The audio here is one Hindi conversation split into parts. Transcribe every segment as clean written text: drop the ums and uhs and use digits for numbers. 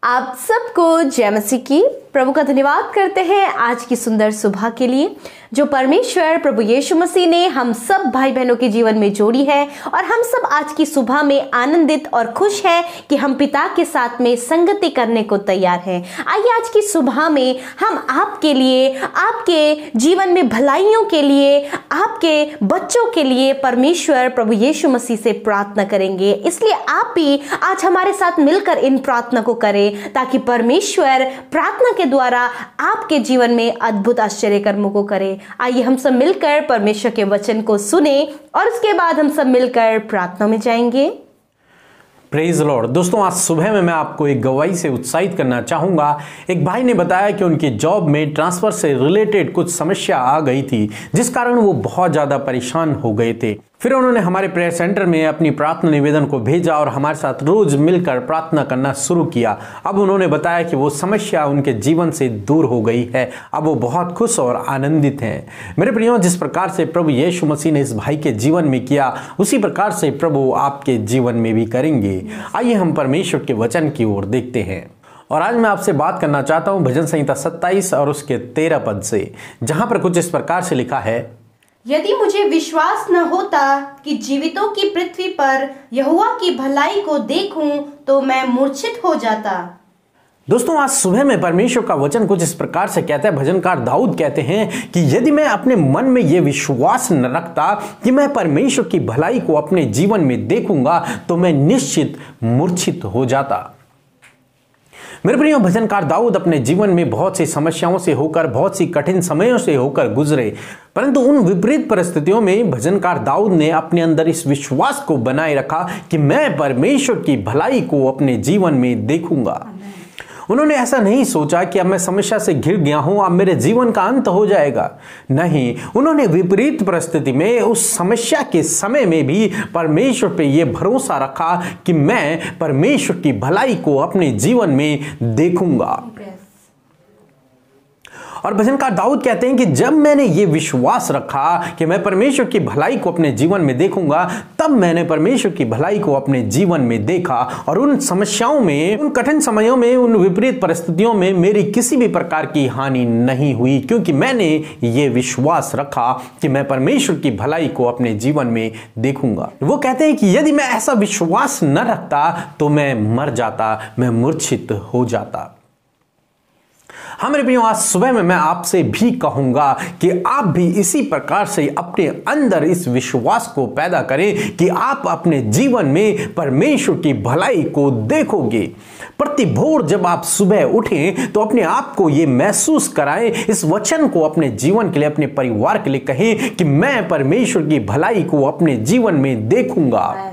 आप सबको जय मसीह की। प्रभु का धन्यवाद करते हैं आज की सुंदर सुबह के लिए जो परमेश्वर प्रभु यीशु मसीह ने हम सब भाई बहनों के जीवन में जोड़ी है, और हम सब आज की सुबह में आनंदित और खुश हैं कि हम पिता के साथ में संगति करने को तैयार हैं। आइए आज की सुबह में हम आपके लिए, आपके जीवन में भलाइयों के लिए, आपके बच्चों के लिए परमेश्वर प्रभु यीशु मसीह से प्रार्थना करेंगे। इसलिए आप भी आज हमारे साथ मिलकर इन प्रार्थना को करें ताकि परमेश्वर प्रार्थना के द्वारा आपके जीवन में अद्भुत आश्चर्य कर्मों को करे। आइए हम सब मिलकर परमेश्वर के वचन को सुने और उसके बाद हम सब मिलकर प्रार्थना में जाएंगे। Praise Lord. दोस्तों, आज सुबह में मैं आपको एक गवाही से उत्साहित करना चाहूंगा। एक भाई ने बताया कि उनकी जॉब में ट्रांसफर से रिलेटेड कुछ समस्या आ गई थी, जिस कारण वो बहुत ज़्यादा परेशान हो गए थे। फिर उन्होंने हमारे प्रेयर सेंटर में अपनी प्रार्थना निवेदन को भेजा और हमारे साथ रोज मिलकर प्रार्थना करना शुरू किया। अब उन्होंने बताया कि वो समस्या उनके जीवन से दूर हो गई है। अब वो बहुत खुश और आनंदित हैं। मेरे प्रियो, जिस प्रकार से प्रभु यीशु मसीह ने इस भाई के जीवन में किया, उसी प्रकार से प्रभु आपके जीवन में भी करेंगे। आइए हम परमेश्वर के वचन की ओर देखते हैं। और आज मैं आपसे बात करना चाहता हूँ भजन संहिता 27 और उसके 13 पद से, जहां पर कुछ इस प्रकार से लिखा है, यदि मुझे विश्वास न होता कि जीवितों की पृथ्वी पर यहोवा की भलाई को देखूं तो मैं मूर्छित हो जाता। दोस्तों, आज सुबह में परमेश्वर का वचन कुछ इस प्रकार से कहता है। भजनकार दाऊद कहते हैं कि यदि मैं अपने मन में यह विश्वास न रखता कि मैं परमेश्वर की भलाई को अपने जीवन में देखूंगा तो मैं निश्चित मूर्छित हो जाता। मेरे प्रियो, भजनकार दाऊद अपने जीवन में बहुत सी समस्याओं से होकर, बहुत सी कठिन समयों से होकर गुजरे, परंतु उन विपरीत परिस्थितियों में भजनकार दाऊद ने अपने अंदर इस विश्वास को बनाए रखा कि मैं परमेश्वर की भलाई को अपने जीवन में देखूंगा। उन्होंने ऐसा नहीं सोचा कि अब मैं समस्या से घिर गया हूं, अब मेरे जीवन का अंत हो जाएगा। नहीं, उन्होंने विपरीत परिस्थिति में, उस समस्या के समय में भी परमेश्वर पे यह भरोसा रखा कि मैं परमेश्वर की भलाई को अपने जीवन में देखूंगा। और भजनकार दाऊद कहते हैं कि जब मैंने ये विश्वास रखा कि मैं परमेश्वर की भलाई को अपने जीवन में देखूंगा, तब मैंने परमेश्वर की भलाई को अपने जीवन में देखा। और उन समस्याओं में, उन कठिन समयों में, उन विपरीत परिस्थितियों में मेरी किसी भी प्रकार की हानि नहीं हुई, क्योंकि मैंने ये विश्वास रखा कि मैं परमेश्वर की भलाई को अपने जीवन में देखूंगा। वो कहते हैं कि यदि मैं ऐसा विश्वास न रखता तो मैं मर जाता, मैं मूर्छित हो जाता। हाँ मेरे प्रियो, आज सुबह में मैं आपसे भी कहूंगा कि आप भी इसी प्रकार से अपने अंदर इस विश्वास को पैदा करें कि आप अपने जीवन में परमेश्वर की भलाई को देखोगे। प्रति भोर जब आप सुबह उठें तो अपने आप को यह महसूस कराएं, इस वचन को अपने जीवन के लिए, अपने परिवार के लिए कहें कि मैं परमेश्वर की भलाई को अपने जीवन में देखूंगा।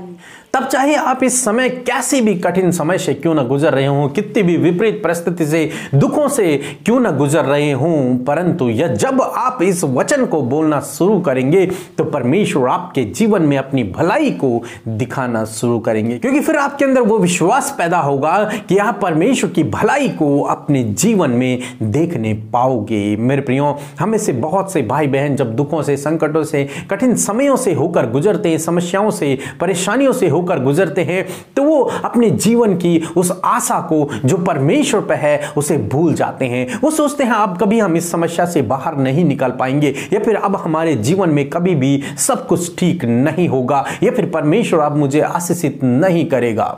तब चाहे आप इस समय कैसी भी कठिन समय से क्यों ना गुजर रहे हों, कितनी भी विपरीत परिस्थिति से, दुखों से क्यों ना गुजर रहे हों, परंतु जब आप इस वचन को बोलना शुरू करेंगे तो परमेश्वर आपके जीवन में अपनी भलाई को दिखाना शुरू करेंगे। क्योंकि फिर आपके अंदर वो विश्वास पैदा होगा कि आप परमेश्वर की भलाई को अपने जीवन में देखने पाओगे। मेरे प्रियो, हमें से बहुत से भाई बहन जब दुखों से, संकटों से, कठिन समयों से होकर गुजरते हैं, समस्याओं से, परेशानियों से होकर गुजरते हैं, तो वो अपने जीवन की उस आशा को जो परमेश्वर पे है उसे भूल जाते हैं। वो सोचते हैं अब कभी हम इस समस्या से बाहर नहीं निकल पाएंगे, या फिर अब हमारे जीवन में कभी भी सब कुछ ठीक नहीं होगा, या फिर परमेश्वर अब मुझे आशीषित नहीं करेगा।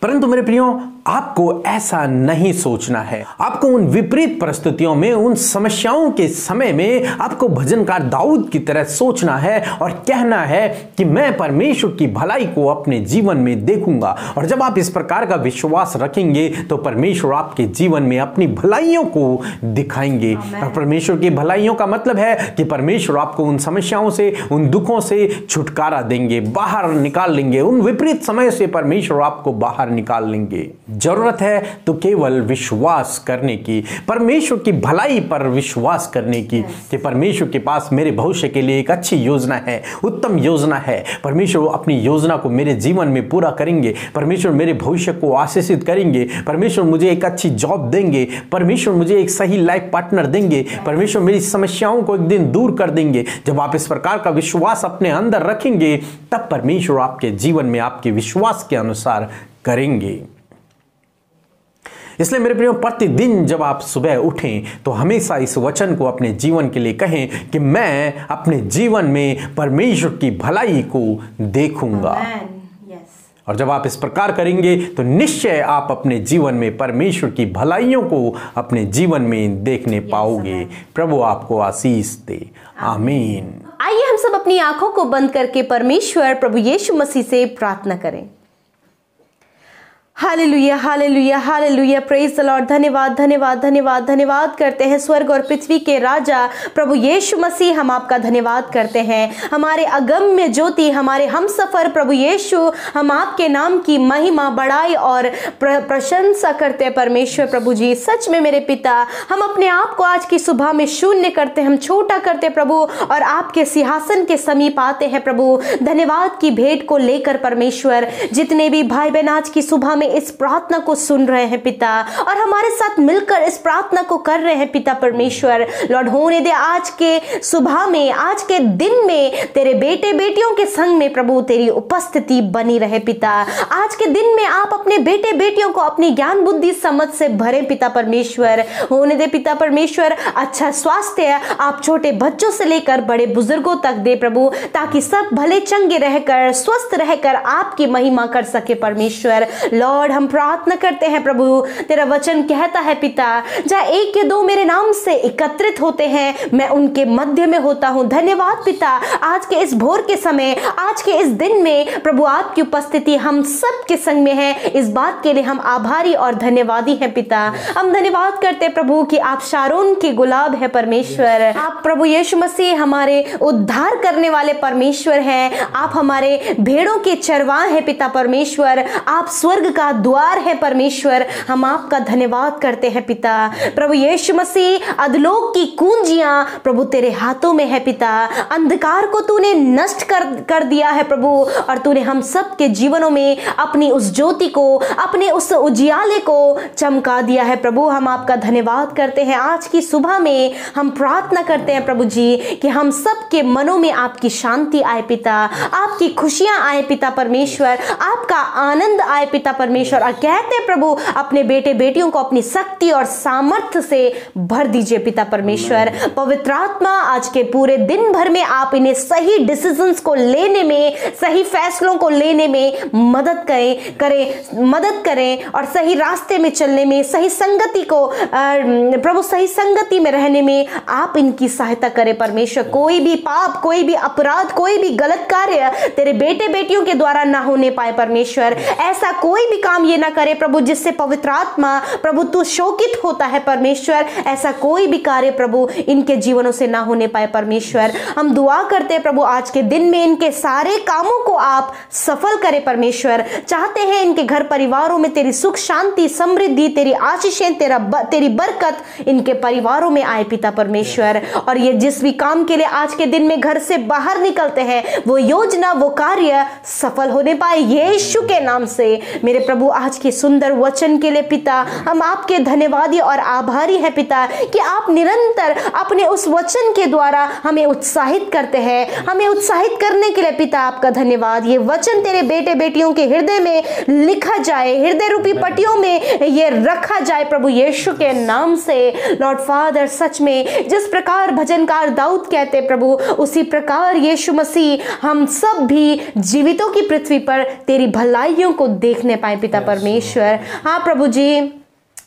परंतु मेरे प्रियो, आपको ऐसा नहीं सोचना है। आपको उन विपरीत परिस्थितियों में, उन समस्याओं के समय में आपको भजनकार दाऊद की तरह सोचना है और कहना है कि मैं परमेश्वर की भलाई को अपने जीवन में देखूंगा। और जब आप इस प्रकार का विश्वास रखेंगे तो परमेश्वर आपके जीवन में अपनी भलाइयों को दिखाएंगे। और परमेश्वर की भलाइयों का मतलब है कि परमेश्वर आपको उन समस्याओं से, उन दुखों से छुटकारा देंगे, बाहर निकाल लेंगे। उन विपरीत समय से परमेश्वर आपको बाहर निकाल लेंगे। जरूरत है तो केवल विश्वास करने की, परमेश्वर की भलाई पर विश्वास करने की कि परमेश्वर के पास मेरे भविष्य के लिए एक अच्छी योजना है, उत्तम योजना है। परमेश्वर अपनी योजना को मेरे जीवन में पूरा करेंगे। परमेश्वर मेरे भविष्य को आशीषित करेंगे। परमेश्वर मुझे एक अच्छी जॉब देंगे। परमेश्वर मुझे एक सही लाइफ पार्टनर देंगे। परमेश्वर मेरी समस्याओं को एक दिन दूर कर देंगे। जब आप इस प्रकार का विश्वास अपने अंदर रखेंगे, तब परमेश्वर आपके जीवन में आपके विश्वास के अनुसार करेंगे। इसलिए मेरे प्रियो, प्रतिदिन जब आप सुबह उठें तो हमेशा इस वचन को अपने जीवन के लिए कहें कि मैं अपने जीवन में परमेश्वर की भलाई को देखूंगा। और जब आप इस प्रकार करेंगे तो निश्चय आप अपने जीवन में परमेश्वर की भलाइयों को अपने जीवन में देखने पाओगे। प्रभु आपको आशीष दे। आमीन। आइए हम सब अपनी आंखों को बंद करके परमेश्वर प्रभु यीशु मसीह से प्रार्थना करें। Hallelujah, hallelujah, hallelujah, praise the Lord. धन्यवाद, धन्यवाद, धन्यवाद, धन्यवाद करते हैं स्वर्ग और पृथ्वी के राजा प्रभु यीशु मसीह, हम आपका धन्यवाद करते हैं। हमारे अगम्य ज्योति, हमारे हम सफर प्रभु यीशु, हम आपके नाम की महिमा, बड़ाई और प्रशंसा करते हैं परमेश्वर प्रभु जी। सच में मेरे पिता, हम अपने आप को आज की सुबह में शून्य करते, हम छोटा करते प्रभु, और आपके सिंहासन के समीप आते हैं प्रभु। धन्यवाद की भेंट को लेकर परमेश्वर, जितने भी भाई बहन आज की सुबह इस प्रार्थना को सुन रहे हैं पिता, और हमारे साथ मिलकर इस प्रार्थना को कर रहे हैं पिता परमेश्वर, लॉर्ड होने दे आज के सुबह में, आज के दिन में तेरे बेटे बेटियों के संग में प्रभु तेरी उपस्थिति बनी रहे पिता। आज के दिन में आप अपने बेटे बेटियों को अपनी ज्ञान बुद्धि समझ से भरे पिता परमेश्वर। होने दे पिता परमेश्वर, अच्छा स्वास्थ्य आप छोटे बच्चों से लेकर बड़े बुजुर्गों तक दे प्रभु, ताकि सब भले चंगे रहकर, स्वस्थ रहकर आपकी महिमा कर सके परमेश्वर। लॉर्ड, हम प्रार्थना करते हैं प्रभु, तेरा वचन कहता है पिता, जहाँ एक या दो मेरे नाम से एकत्रित होते हैं, मैं उनके मध्य में होता हूँ। धन्यवाद पिता, आज के इस भोर के समय, आज के इस दिन में प्रभु आपकी उपस्थिति हम सब के संग में है। इस बात के लिए हम आभारी और धन्यवादी हैं पिता। हम धन्यवाद करते हैं प्रभु कि आप शारोन के गुलाब है परमेश्वर। आप प्रभु यीशु मसीह हमारे उद्धार करने वाले परमेश्वर हैं। आप हमारे भेड़ों के चरवाह हैं पिता परमेश्वर। आप स्वर्ग का द्वार है परमेश्वर। हम आपका धन्यवाद करते हैं पिता। प्रभु यीशु मसीह, अधलोक की कुंजियां प्रभु तेरे हाथों में है पिता। अंधकार को तूने नष्ट कर दिया है प्रभु, और तूने हम सब के जीवनों में अपनी उस ज्योति को, अपने उस उजियाले को चमका दिया है प्रभु। हम आपका धन्यवाद करते हैं। आज की सुबह में हम प्रार्थना करते हैं प्रभु जी कि हम सब के मनों में आपकी शांति आए पिता, आपकी खुशियां आए पिता परमेश्वर, आपका आनंद आए पिता परमेश्वर। और कहते हैं प्रभु, अपने बेटे बेटियों को अपनी शक्ति और सामर्थ्य से भर दीजिए पिता परमेश्वर। पवित्र आत्मा, आज के पूरे दिन भर में आप इन्हें सही डिसीजंस को लेने में, सही फैसलों को लेने में मदद करें और सही रास्ते में चलने में, सही संगति को प्रभु, सही संगति में रहने में आप इनकी सहायता करें परमेश्वर। कोई भी पाप, कोई भी अपराध, कोई भी गलत कार्य तेरे बेटे बेटियों के द्वारा ना होने पाए परमेश्वर। ऐसा कोई भी काम ये ना करे प्रभु जिससे पवित्र आत्मा प्रभु तू शोकित होता है परमेश्वर। ऐसा कोई भी कार्य प्रभु इनके जीवनों से ना होने पाए परमेश्वर। हम दुआ करते हैं प्रभु, आज के दिन में इनके सारे कामों को आप सफल करें परमेश्वर। चाहते हैं इनके घर परिवारों में तेरी सुख शांति समृद्धि, तेरी आशीषें, तेरी बरकत इनके परिवारों में आए पिता परमेश्वर। और ये जिस भी काम के लिए आज के दिन में घर से बाहर निकलते हैं, वो योजना, वो कार्य सफल होने पाए यीशु के नाम से। मेरे प्रभु, आज के सुंदर वचन के लिए पिता हम आपके धन्यवादी और आभारी हैं पिता, कि आप निरंतर अपने उस वचन के द्वारा हमें उत्साहित करते हैं। हमें उत्साहित करने के लिए पिता आपका धन्यवाद। ये वचन तेरे बेटे बेटियों के हृदय में लिखा जाए, हृदय रूपी पट्टियों में ये रखा जाए प्रभु यीशु के नाम से। लॉर्ड फादर, सच में जिस प्रकार भजनकार दाऊद कहते प्रभु, उसी प्रकार यीशु मसीह हम सब भी जीवितों की पृथ्वी पर तेरी भलाइयों को देखने पाए पिता परमेश्वर। हाँ प्रभु जी,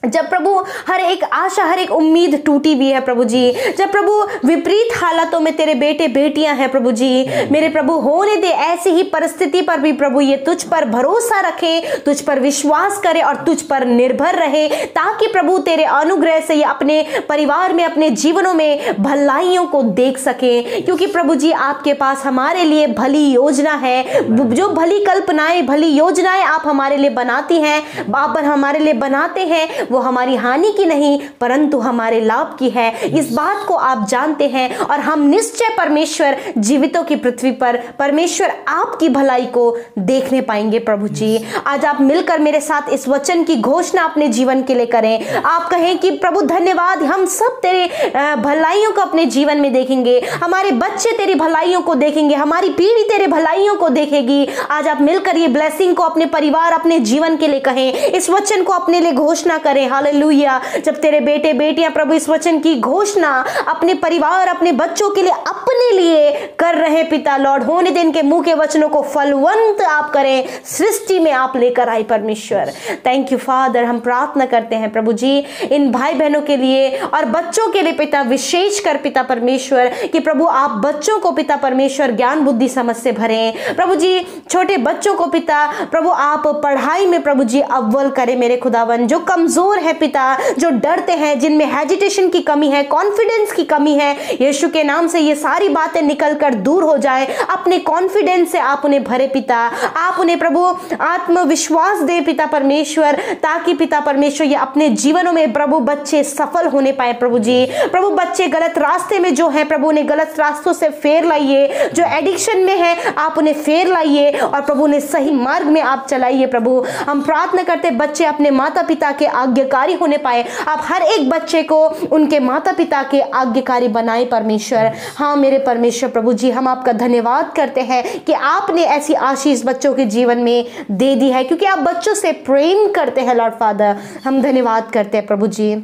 जब प्रभु हर एक आशा, हर एक उम्मीद टूटी हुई है प्रभु जी, जब प्रभु विपरीत हालातों में तेरे बेटे बेटियां हैं प्रभु जी, मेरे प्रभु होने दे ऐसी ही परिस्थिति पर भी प्रभु ये तुझ पर भरोसा रखे, तुझ पर विश्वास करे और तुझ पर निर्भर रहे, ताकि प्रभु तेरे अनुग्रह से ये अपने परिवार में, अपने जीवनों में भलाइयों को देख सके। क्योंकि प्रभु जी आपके पास हमारे लिए भली योजना है। जो भली कल्पनाएं, भली योजनाएं आप हमारे लिए बनाती हैं, आप हमारे लिए बनाते हैं, वो हमारी हानि की नहीं परंतु हमारे लाभ की है। इस बात को आप जानते हैं और हम निश्चय परमेश्वर जीवितों की पृथ्वी पर परमेश्वर आपकी भलाई को देखने पाएंगे प्रभु जी। आज आप मिलकर मेरे साथ इस वचन की घोषणा अपने जीवन के लिए करें। आप कहें कि प्रभु धन्यवाद, हम सब तेरे भलाइयों को अपने जीवन में देखेंगे, हमारे बच्चे तेरी भलाइयों को देखेंगे, हमारी पीढ़ी तेरे भलाइयों को देखेगी। आज आप मिलकर ये ब्लेसिंग को अपने परिवार, अपने जीवन के लिए कहें, इस वचन को अपने लिए घोषणा करें करें। हालेलुया। जब तेरे बेटे बेटियां प्रभु इस वचन की घोषणा अपने परिवार, अपने बच्चों के लिए, अपने लिए कर रहे पिता लॉर्ड, होने दिन के मुंह के वचनों को फलवंत आप करें, सृष्टि में आप लेकर आए परमेश्वर। Thank you father. हम प्रार्थना करते हैं प्रभु जी इन भाई बहनों के लिए और बच्चों के लिए पिता, विशेष कर पिता परमेश्वर कि प्रभु आप बच्चों को पिता परमेश्वर ज्ञान बुद्धि समझ से भरें। प्रभु जी छोटे बच्चों को पिता प्रभु आप पढ़ाई में प्रभु जी अव्वल करें मेरे खुदावन। जो कमजोर है पिता, जो डरते हैं, जिनमें हेजिटेशन की कमी है, कॉन्फिडेंस की कमी है, यीशु के नाम से ये सारी बातें निकलकर दूर हो जाए। अपने कॉन्फिडेंस से आप उन्हें भरे पिता, आप उन्हें प्रभु आत्मविश्वास दे पिता परमेश्वर, ताकि पिता परमेश्वर ये अपने जीवनों में प्रभु बच्चे सफल होने पाए प्रभु जी। प्रभु बच्चे गलत रास्ते में जो है प्रभु उन्हें गलत रास्तों से फेर लाइए, जो एडिक्शन में है आप उन्हें फेर लाइए और प्रभु उन्हें सही मार्ग में आप चलाइए प्रभु। हम प्रार्थना करते बच्चे अपने माता पिता के आज्ञाकारी होने पाए। आप हर एक बच्चे को उनके माता पिता के आज्ञाकारी बनाए परमेश्वर। हाँ मेरे परमेश्वर प्रभु जी, हम आपका धन्यवाद करते हैं कि आपने ऐसी आशीष बच्चों के जीवन में दे दी है, क्योंकि आप बच्चों से प्रेम करते हैं लॉर्ड फादर। हम धन्यवाद करते हैं प्रभु जी।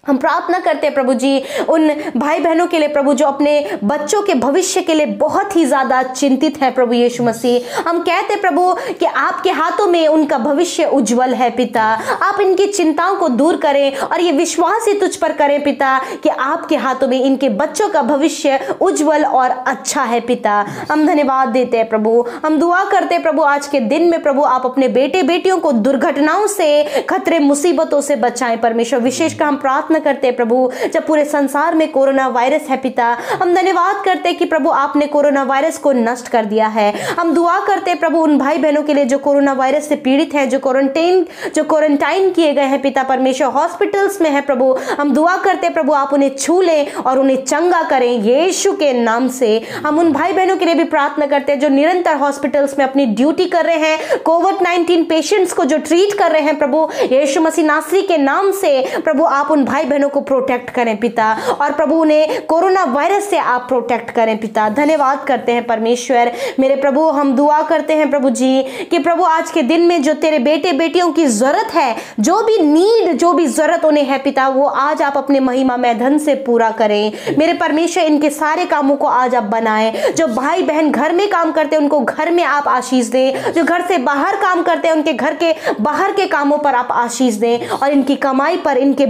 हम प्रार्थना करते हैं प्रभु जी उन भाई बहनों के लिए प्रभु जो अपने बच्चों के भविष्य के लिए बहुत ही ज्यादा चिंतित है प्रभु यीशु मसीह। हम कहते हैं प्रभु कि आपके हाथों में उनका भविष्य उज्जवल है पिता। आप इनकी चिंताओं को दूर करें और ये विश्वास ही तुझ पर करें पिता कि आपके हाथों में इनके बच्चों का भविष्य उज्जवल और अच्छा है पिता। हम धन्यवाद देते हैं प्रभु। हम दुआ करते हैं प्रभु आज के दिन में प्रभु आप अपने बेटे बेटियों को दुर्घटनाओं से, खतरे मुसीबतों से बचाएं परमेश्वर। विशेषकर हम प्रार्थना करते हैं प्रभु जब पूरे संसार में कोरोना वायरस है पिता, हम धन्यवाद करते हैं कि प्रभु आपने कोरोना वायरस को नष्ट कर दिया है। हम दुआ करते हैं प्रभु उन भाई बहनों के लिए जो कोरोना वायरस से पीड़ित हैं, जो क्वारंटाइन किए गए हैं पिता परमेश्वर, हॉस्पिटल्स में है प्रभु। हम दुआ करते हैं प्रभु आप उन्हें छू लें और उन्हें चंगा करें यीशु के नाम से। हम उन भाई बहनों के लिए भी प्रार्थना करते हैं जो निरंतर हॉस्पिटल्स में अपनी ड्यूटी कर रहे हैं, कोविड-19 पेशेंट्स को जो ट्रीट कर रहे हैं प्रभु यीशु मसीह नासरी के नाम से प्रभु आप उन भाई बहनों को प्रोटेक्ट करें पिता, और प्रभु उन्हें कोरोना वायरस से आप प्रोटेक्ट करें पिता। धन्यवाद करते हैं परमेश्वर मेरे प्रभु। हम दुआ करते हैं प्रभु जी कि प्रभु आज के दिन में जो तेरे बेटे बेटियों की जरूरत है, जो भी नीड, जो भी जरूरत उन्हें है पिता, वो आज आप अपने महिमामय धन से पूरा करें मेरे परमेश्वर। इनके सारे कामों को आज आप बनाएं। जो भाई बहन घर में काम करते हैं उनको घर में आप आशीष दें, जो घर से बाहर काम करते हैं उनके घर के बाहर के कामों पर आप आशीष दें, और इनकी कमाई पर, इनके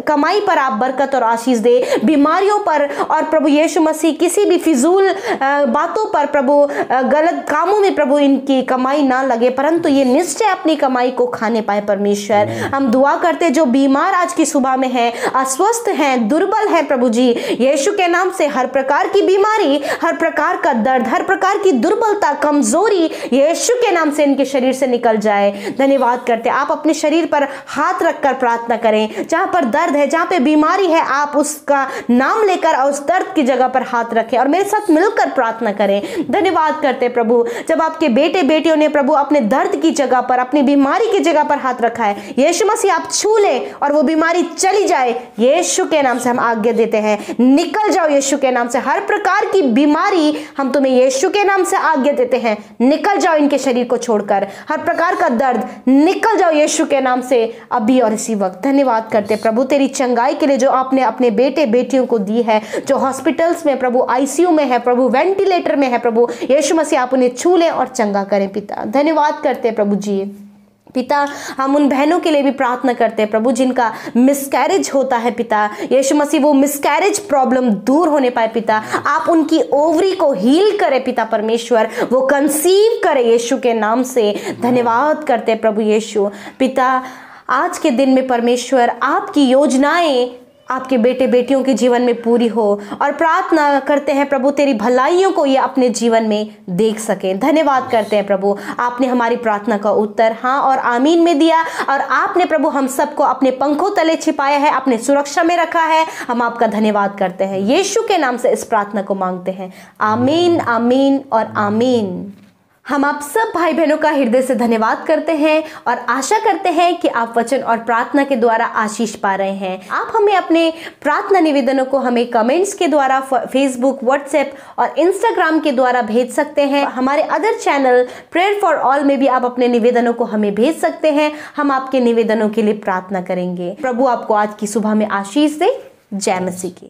कमाई पर आप बरकत और आशीष दे। बीमारियों पर और प्रभु यीशु मसीह किसी भी फिजूल बातों पर प्रभु, गलत कामों में प्रभु इनकी कमाई ना लगे, परंतु ये निश्चय अपनी कमाई को खाने पाए परमेश्वर। हम दुआ करते जो बीमार आज की सुबह में है, अस्वस्थ हैं, दुर्बल है प्रभु जी, यीशु के नाम से हर प्रकार की बीमारी, हर प्रकार का दर्द, हर प्रकार की दुर्बलता, कमजोरी यीशु के नाम से इनके शरीर से निकल जाए। धन्यवाद करते आप अपने शरीर पर हाथ रखकर प्रार्थना करें। जहां पर दर्द है, जहां पे बीमारी है, आप उसका नाम लेकर उस दर्द की जगह पर हाथ रखें और मेरे साथ मिलकर प्रार्थना करें। धन्यवाद करते प्रभु जब आपके बेटे बेटियों ने प्रभु अपने दर्द की जगह पर, अपनी बीमारी की जगह पर हाथ रखा है, यीशु मसीह आप छू लें और वो बीमारी चली जाए यीशु के नाम से। हम आज्ञा देते हैं, निकल जाओ यीशु के नाम से। हर प्रकार की बीमारी हम तुम्हें यीशु के नाम से आज्ञा देते हैं, निकल जाओ इनके शरीर को छोड़कर। हर प्रकार का दर्द निकल जाओ यीशु के नाम से अभी और इसी वक्त। धन्यवाद करते प्रभु तेरी चंगाई के लिए जो आपने अपने बेटे बेटियों को दी है, जो हॉस्पिटल्स में प्रभु, आईसीयू में है प्रभु, वेंटिलेटर में है प्रभु, यीशु मसीह आप उन्हें छू लें और चंगा करें पिता। धन्यवाद करते हैं प्रभु जी। पिता हम उन बहनों के लिए भी प्रार्थना करते हैं प्रभु जिनका मिसकैरेज होता है पिता, यीशु मसीह वो मिसकैरेज प्रॉब्लम दूर होने पाए पिता। आप उनकी ओवरी को हील करें पिता परमेश्वर, वो कंसीव करे यीशु के नाम से। धन्यवाद करते हैं प्रभु यीशु। पिता आज के दिन में परमेश्वर आपकी योजनाएं आपके बेटे बेटियों के जीवन में पूरी हो, और प्रार्थना करते हैं प्रभु तेरी भलाइयों को ये अपने जीवन में देख सकें। धन्यवाद करते हैं प्रभु आपने हमारी प्रार्थना का उत्तर हाँ और आमीन में दिया, और आपने प्रभु हम सबको अपने पंखों तले छिपाया है, अपने सुरक्षा में रखा है। हम आपका धन्यवाद करते हैं, यीशु के नाम से इस प्रार्थना को मांगते हैं। आमीन, आमीन और आमीन। हम आप सब भाई बहनों का हृदय से धन्यवाद करते हैं और आशा करते हैं कि आप वचन और प्रार्थना के द्वारा आशीष पा रहे हैं। आप हमें अपने प्रार्थना निवेदनों को हमें कमेंट्स के द्वारा फेसबुक, व्हाट्सएप और इंस्टाग्राम के द्वारा भेज सकते हैं। हमारे other channel prayer for all में भी आप अपने निवेदनों को हमें भेज सकते हैं। हम आपके निवेदनों के लिए प्रार्थना करेंगे। प्रभु आपको आज की सुबह में आशीष दे। जय मसीह की।